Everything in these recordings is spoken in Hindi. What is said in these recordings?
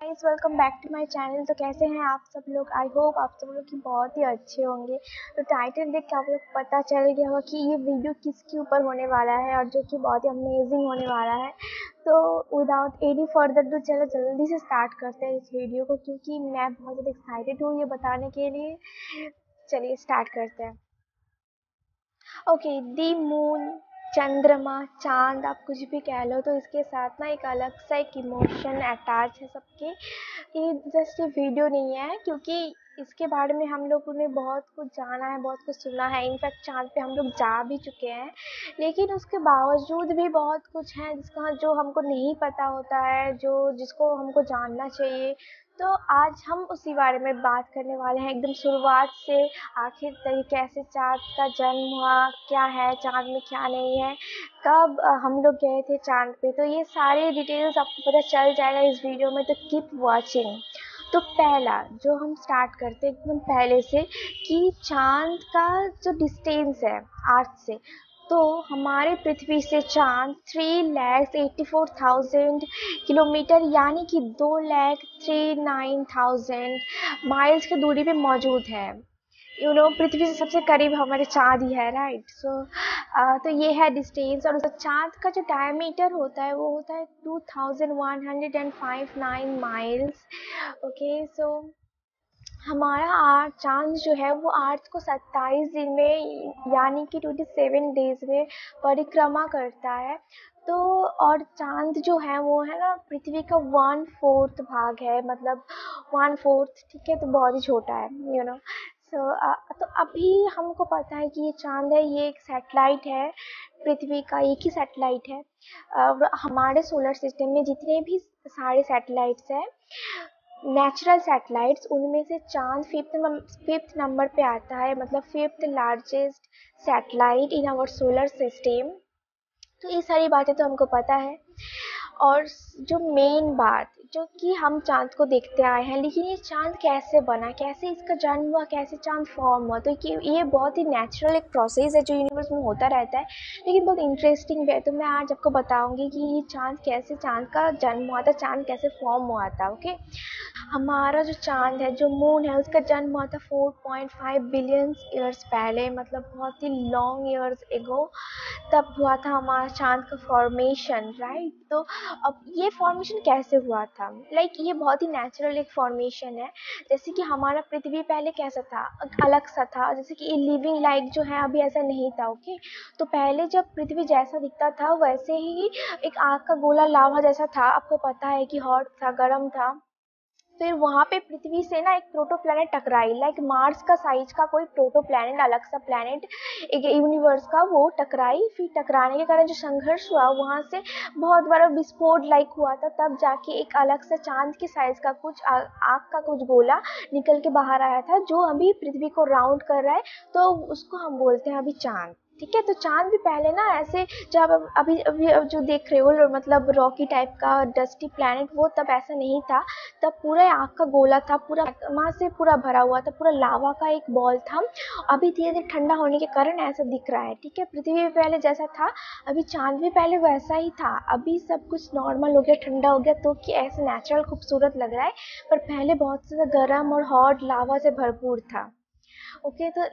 Guys, welcome back to my channel. तो कैसे हैं आप सब लोग? आई होप आप सब लोग की बहुत ही अच्छे होंगे। तो टाइटल देख के आप लोग पता चल गया होगा कि ये वीडियो किसके ऊपर होने वाला है और जो कि बहुत ही अमेजिंग होने वाला है। तो विदाउट एनी फर्दर डू चलो जल्दी से स्टार्ट करते हैं इस वीडियो को, क्योंकि मैं बहुत ज़्यादा एक्साइटेड हूँ ये बताने के लिए। चलिए स्टार्ट करते हैं। ओके, दी मून, चंद्रमा, चांद, आप कुछ भी कह लो, तो इसके साथ ना एक अलग सा एक इमोशन अटैच है सबके। ये जस्ट ये वीडियो नहीं है, क्योंकि इसके बारे में हम लोगों ने बहुत कुछ जाना है, बहुत कुछ सुना है। इनफैक्ट चांद पे हम लोग जा भी चुके हैं, लेकिन उसके बावजूद भी बहुत कुछ है जिसका जो हमको नहीं पता होता है, जिसको हमको जानना चाहिए। तो आज हम उसी बारे में बात करने वाले हैं, एकदम शुरुआत से आखिर तक। कैसे चाँद का जन्म हुआ, क्या है चाँद में, क्या नहीं है, कब हम लोग गए थे चाँद पे, तो ये सारे डिटेल्स आपको पता चल जाएगा इस वीडियो में। तो कीप वॉचिंग। तो पहला जो हम स्टार्ट करते हैं एकदम पहले से, कि चाँद का जो डिस्टेंस है अर्थ से, तो हमारे पृथ्वी से चाँद 3,84,000 किलोमीटर यानी कि 2,39,000 माइल्स की दूरी पे मौजूद है। पृथ्वी से सबसे करीब हमारे चाँद ही है, राइट। तो ये है डिस्टेंस। और चाँद का जो डायमीटर होता है वो होता है 2159 माइल्स। ओके, सो हमारा चाँद जो है वो अर्थ को 27 दिन में यानी कि 27 डेज में परिक्रमा करता है। तो और चाँद जो है वो है ना पृथ्वी का 1/4 भाग है, मतलब 1/4, ठीक है। तो बहुत ही छोटा है, तो अभी हमको पता है कि ये चाँद है, ये एक सैटेलाइट है, पृथ्वी का एक ही सैटेलाइट है। हमारे सोलर सिस्टम में जितने भी सारे सैटेलाइट्स हैं, नेचुरल सैटेलाइट्स, उनमें से चाँद फिफ्थ नंबर पे आता है, मतलब fifth largest satellite in our solar system. तो ये सारी बातें तो हमको पता है। और जो मेन बात, जो कि हम चाँद को देखते आए हैं, लेकिन ये चाँद कैसे बना, कैसे इसका जन्म हुआ, कैसे चाँद फॉर्म हुआ, तो ये बहुत ही नेचुरल एक प्रोसेस है जो यूनिवर्स में होता रहता है, लेकिन बहुत इंटरेस्टिंग भी है। तो मैं आज आपको बताऊंगी कि ये चाँद का जन्म हुआ था, चाँद कैसे फॉर्म हुआ था। ओके, हमारा जो चाँद है, जो मून है, उसका जन्म हुआ था 4.5 बिलियन ईयर्स पहले, मतलब बहुत ही लॉन्ग ईयर्स एगो तब हुआ था हमारा चाँद का फॉर्मेशन, राइट। तो अब ये फॉर्मेशन कैसे हुआ था, ये बहुत ही नेचुरल एक फॉर्मेशन है। जैसे कि हमारा पृथ्वी पहले कैसा था, अलग सा था, जैसे कि लिविंग लाइक जो है अभी ऐसा नहीं था। ओके, तो पहले जब पृथ्वी जैसा दिखता था वैसे ही एक आग का गोला लावा जैसा था, आपको पता है कि हॉट था, गर्म था। फिर वहाँ पे पृथ्वी से ना एक प्रोटो प्लैनेट टकराई, मार्स का साइज का कोई प्रोटो प्लैनेट, अलग सा प्लैनेट एक यूनिवर्स का, वो टकराई। फिर टकराने के कारण जो संघर्ष हुआ, वहाँ से बहुत बड़ा विस्फोट हुआ था, तब जाके एक अलग सा चाँद के साइज का कुछ आग का कुछ गोला निकल के बाहर आया था, जो अभी पृथ्वी को राउंड कर रहा है। तो उसको हम बोलते हैं अभी चाँद, ठीक है। तो चाँद भी पहले ना ऐसे, जब अभी अभी अब जो देख रहे हो, मतलब रॉकी टाइप का डस्टी प्लैनेट, वो तब ऐसा नहीं था। तब पूरा आग का गोला था, पूरा वहाँ से पूरा भरा हुआ था, पूरा लावा का एक बॉल था। अभी धीरे धीरे ठंडा होने के कारण ऐसा दिख रहा है, ठीक है। पृथ्वी भी पहले जैसा था, अभी चाँद भी पहले वैसा ही था। अभी सब कुछ नॉर्मल हो गया, ठंडा हो गया, तो कि ऐसे नेचुरल खूबसूरत लग रहा है, पर पहले बहुत ज़्यादा गर्म और हॉट लावा से भरपूर था। ओके, तो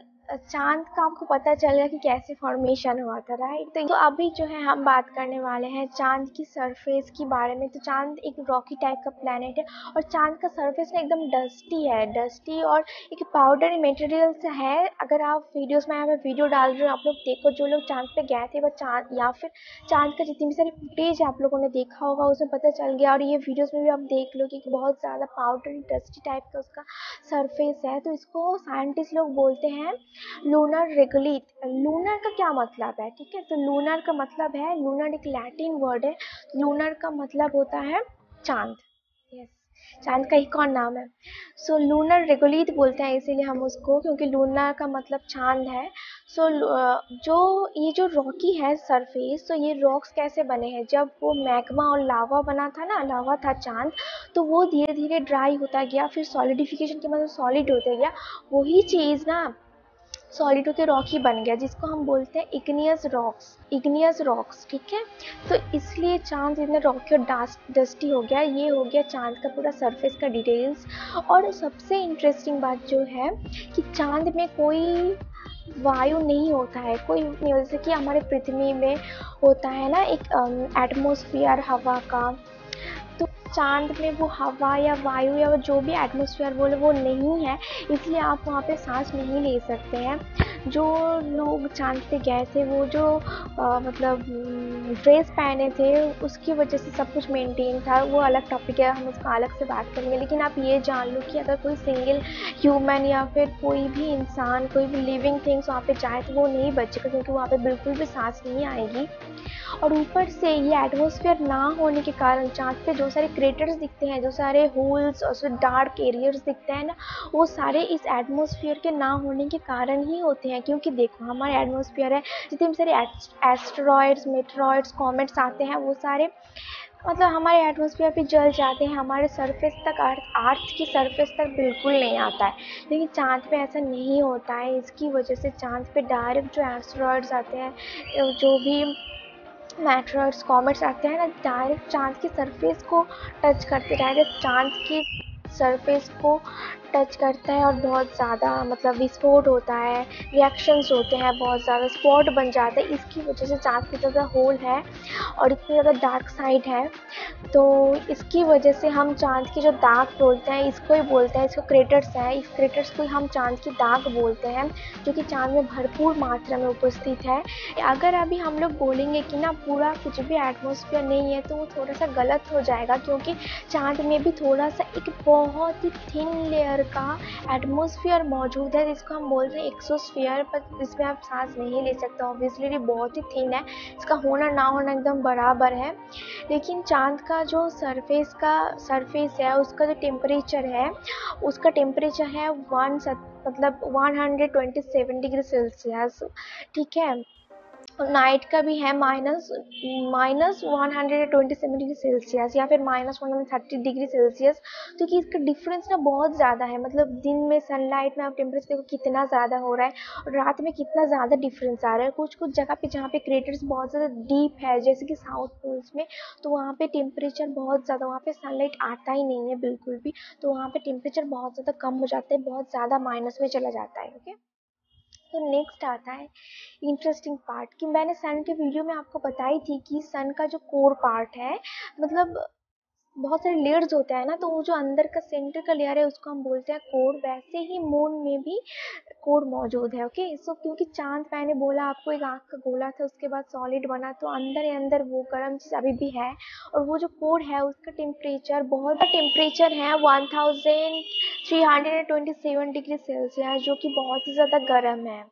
चाँद का आपको पता चल गया कि कैसे फॉर्मेशन हुआ था, राइट। तो अभी जो है हम बात करने वाले हैं चाँद की सरफेस के बारे में। तो चाँद एक रॉकी टाइप का प्लैनेट है, और चाँद का सरफेस ना एकदम डस्टी है, डस्टी और एक पाउडरी मटेरियल से है। अगर आप वीडियोस में, मैं वीडियो डाल रही हूँ, आप लोग देखो, जो लोग चाँद पे गए थे, वह चाँद या फिर चाँद का जितनी भी सारी फुटेज आप लोगों ने देखा होगा, उसमें पता चल गया। और ये वीडियोस में भी आप देख लो कि बहुत ज़्यादा पाउडरी डस्टी टाइप का उसका सरफेस है। तो इसको साइंटिस्ट लोग बोलते हैं लूनर रेगुलित। लूनर का क्या मतलब है, ठीक है। तो लूनर का मतलब है, लूनर एक लैटिन वर्ड है, लूनर का मतलब होता है चाँद। यस, चाँद का एक और नाम है। सो लूनर रेगुलित बोलते हैं इसीलिए हम उसको, क्योंकि लूनर का मतलब चाँद है। जो ये जो रॉकी है सरफेस, तो ये रॉक्स कैसे बने हैं, जब वो मैग्मा और लावा बना था ना, लावा था चाँद, तो वो धीरे धीरे ड्राई होता गया, फिर सॉलिडिफिकेशन के मतलब सॉलिड होता गया। वही चीज़ ना सॉलिड होकर रॉक ही बन गया, जिसको हम बोलते हैं इग्नियस रॉक्स। ठीक है, तो इसलिए चांद इतना रॉकी और डस्टी हो गया। ये हो गया चांद का पूरा सरफेस का डिटेल्स। और सबसे इंटरेस्टिंग बात जो है कि चांद में कोई वायु नहीं होता है, कोई नहीं, जैसे कि हमारे पृथ्वी में होता है ना एक एटमॉस्फेयर हवा का, तो चांद में वो हवा या वायु या जो भी एटमॉस्फेयर बोले वो नहीं है, इसलिए आप वहाँ पे सांस नहीं ले सकते हैं। जो लोग चांद पे गए थे वो जो मतलब ड्रेस पहने थे उसकी वजह से सब कुछ मेंटेन था, वो अलग टॉपिक है, हम उसका अलग से बात करेंगे। लेकिन आप ये जान लो कि अगर कोई सिंगल ह्यूमन या फिर कोई भी इंसान, कोई भी लिविंग थिंग्स वहाँ पे जाए तो वो नहीं बचेगा, क्योंकि वहाँ पे बिल्कुल भी सांस नहीं आएगी। और ऊपर से ये एटमॉस्फेयर ना होने के कारण चाँद पे जो सारे क्रेटर्स दिखते हैं, जो सारे होल्स और डार्क एरियर्स दिखते हैं ना, वो सारे इस एटमॉस्फेयर के ना होने के कारण ही होते हैं। क्योंकि देखो हमारे एटमॉस्फेयर है, जितने भी सारे एस्टेरॉयड्स, मेटेरॉयड्स, कॉमेट्स आते हैं, वो सारे मतलब हमारे एटमॉस्फेयर पे जल जाते हैं, हमारे सरफेस तक, अर्थ की सरफेस तक बिल्कुल नहीं आता है। लेकिन चाँद पे ऐसा नहीं होता है। इसकी वजह से चाँद पे डायरेक्ट जो एस्टेरॉयड्स आते हैं, जो भी मेटेरॉयड्स, कॉमेट्स आते हैं ना, डायरेक्ट चाँद की सरफेस को टच करते, डायरेक्ट चाँद की सरफेस को टच करता है और बहुत ज़्यादा मतलब विस्फोट होता है, रिएक्शंस होते हैं, बहुत ज़्यादा स्पॉट बन जाते हैं। इसकी वजह से चाँद पे ज़्यादा होल है और इतनी ज़्यादा डार्क साइड है। तो इसकी वजह से हम चाँद की जो दाग बोलते हैं, इसको ही बोलते हैं, इसको क्रेटर्स है, इस क्रेटर्स को हम चाँद की दाग बोलते हैं, जो कि चाँद में भरपूर मात्रा में उपस्थित है। अगर अभी हम लोग बोलेंगे कि ना पूरा कुछ भी एटमॉस्फेयर नहीं है तो वो थोड़ा सा गलत हो जाएगा, क्योंकि चाँद में भी थोड़ा सा एक बहुत ही थिन लेयर का एटमॉस्फेयर मौजूद है, जिसको हम बोलते हैं एक्सोस्फीयर, पर इसमें आप सांस नहीं ले सकते। ऑब्वियसली ये बहुत ही थिन है, इसका होना ना होना एकदम बराबर है। लेकिन चाँद का जो सरफेस है, उसका जो टेम्परेचर है, उसका टेम्परेचर है मतलब 127 डिग्री सेल्सियस। ठीक है, और नाइट का भी है -127 डिग्री सेल्सियस या फिर -130 डिग्री सेल्सियस। तो कि इसका डिफरेंस ना बहुत ज़्यादा है, मतलब दिन में सनलाइट में आप टेम्परेचर देखो कितना ज़्यादा हो रहा है और रात में कितना ज़्यादा डिफरेंस आ रहा है। कुछ कुछ जगह पे जहाँ पे क्रेटर्स बहुत ज़्यादा डीप है, जैसे कि साउथ पोल्स में, तो वहाँ पे टेम्परेचर बहुत ज़्यादा, वहाँ पे सनलाइट आता ही नहीं है बिल्कुल भी, तो वहाँ पे टेम्परेचर बहुत ज़्यादा कम हो जाता है, बहुत ज़्यादा माइनस में चला जाता है। ओके, तो नेक्स्ट आता है इंटरेस्टिंग पार्ट, कि मैंने सन के वीडियो में आपको बताई थी कि सन का जो कोर पार्ट है, मतलब बहुत सारे लेयर्स होते हैं ना, तो वो जो अंदर का सेंटर का लेयर है उसको हम बोलते हैं कोर। वैसे ही मून में भी कोर मौजूद है। ओके, सो क्योंकि चांद, मैंने बोला आपको, एक आँख का गोला था, उसके बाद सॉलिड बना, तो अंदर ही अंदर वो गर्म चीज़ अभी भी है। और वो जो कोर है उसका टेम्परेचर बहुत टेम्परेचर है 1327 डिग्री सेल्सियस, जो कि बहुत ही ज़्यादा गर्म है।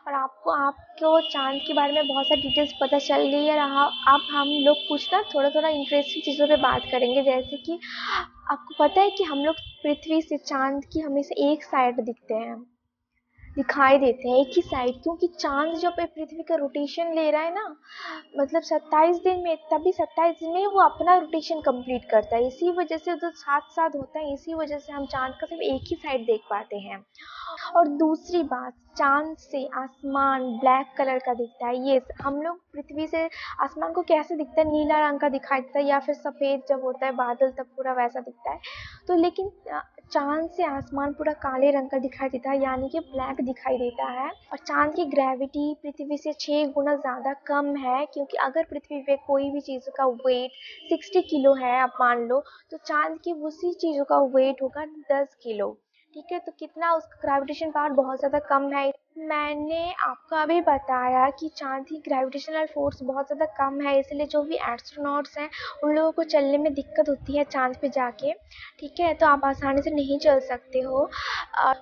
और आपको चांद के बारे में बहुत सारी डिटेल्स पता चल गई है। अब हम लोग कुछ ना थोड़ा थोड़ा इंटरेस्टिंग चीज़ों पे बात करेंगे, जैसे कि आपको पता है कि हम लोग पृथ्वी से चांद की हमेशा एक साइड दिखाई देते हैं, एक ही साइड, क्योंकि चांद जब पृथ्वी का रोटेशन ले रहा है ना, मतलब 27 दिन में, तभी 27 दिन में वो अपना रोटेशन कंप्लीट करता है। इसी वजह से जो साथ साथ होता है, इसी वजह से हम चांद का सिर्फ एक ही साइड देख पाते हैं। और दूसरी बात, चांद से आसमान ब्लैक कलर का दिखता है। ये हम लोग पृथ्वी से आसमान को कैसे दिखता है, नीला रंग का दिखाई देता है, या फिर सफ़ेद जब होता है बादल तब पूरा वैसा दिखता है। तो लेकिन चांद से आसमान पूरा काले रंग का दिखाई देता है, यानी कि ब्लैक दिखाई देता है। और चांद की ग्रेविटी पृथ्वी से 6 गुना ज़्यादा कम है, क्योंकि अगर पृथ्वी पे कोई भी चीज़ का वेट 60 किलो है, आप मान लो, तो चांद की उसी चीज़ों का वेट होगा 10 किलो। ठीक है, तो कितना उसका ग्रेविटेशन पावर बहुत ज़्यादा कम है। मैंने आपको अभी बताया कि चांद की ग्रेविटेशनल फोर्स बहुत ज़्यादा कम है, इसलिए जो भी एस्ट्रोनॉट्स हैं उन लोगों को चलने में दिक्कत होती है चांद पे जाके। ठीक है, तो आप आसानी से नहीं चल सकते हो।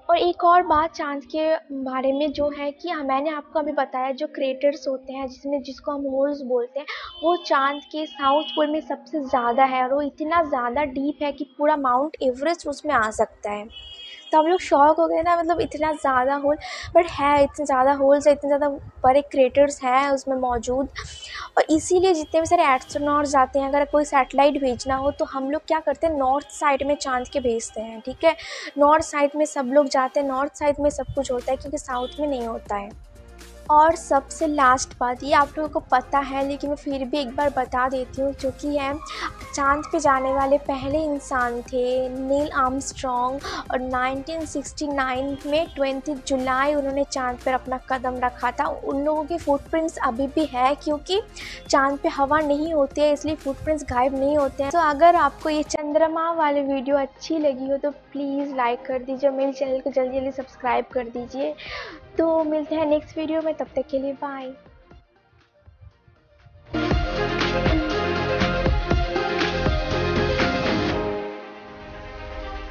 और एक और बात चांद के बारे में जो है कि मैंने आपको अभी बताया, जो क्रेटर्स होते हैं जिसको हम होल्स बोलते हैं, वो चांद के साउथ पोल में सबसे ज़्यादा है, और वो इतना ज़्यादा डीप है कि पूरा माउंट एवरेस्ट उसमें आ सकता है। तो हम लोग शॉक हो गए ना, मतलब इतना ज़्यादा होल, बट है, इतने ज़्यादा होल्स है, इतने ज़्यादा बड़े क्रेटर्स हैं उसमें मौजूद। और इसीलिए जितने भी सारे एस्ट्रोनॉट जाते हैं, अगर कोई सैटेलाइट भेजना हो तो हम लोग क्या करते हैं, नॉर्थ साइड में चाँद के भेजते हैं, ठीक है। नॉर्थ साइड में सब लोग जाते हैं, नॉर्थ साइड में सब कुछ होता है, क्योंकि साउथ में नहीं होता है। और सबसे लास्ट बात, ये आप लोगों को पता है लेकिन मैं फिर भी एक बार बता देती हूँ, जो कि है चाँद पे जाने वाले पहले इंसान थे नील आर्मस्ट्रॉन्ग, और 1969 में 20 जुलाई उन्होंने चाँद पर अपना कदम रखा था। उन लोगों के फुटप्रिंट्स अभी भी है, क्योंकि चाँद पे हवा नहीं होती है, इसलिए फुटप्रिंट्स गायब नहीं होते हैं। तो अगर आपको ये चंद्रमा वाली वीडियो अच्छी लगी हो तो प्लीज़ लाइक कर दीजिए, मेरे चैनल को जल्दी जल्दी सब्सक्राइब कर दीजिए। तो मिलते हैं नेक्स्ट वीडियो में, तब तक के लिए बाय।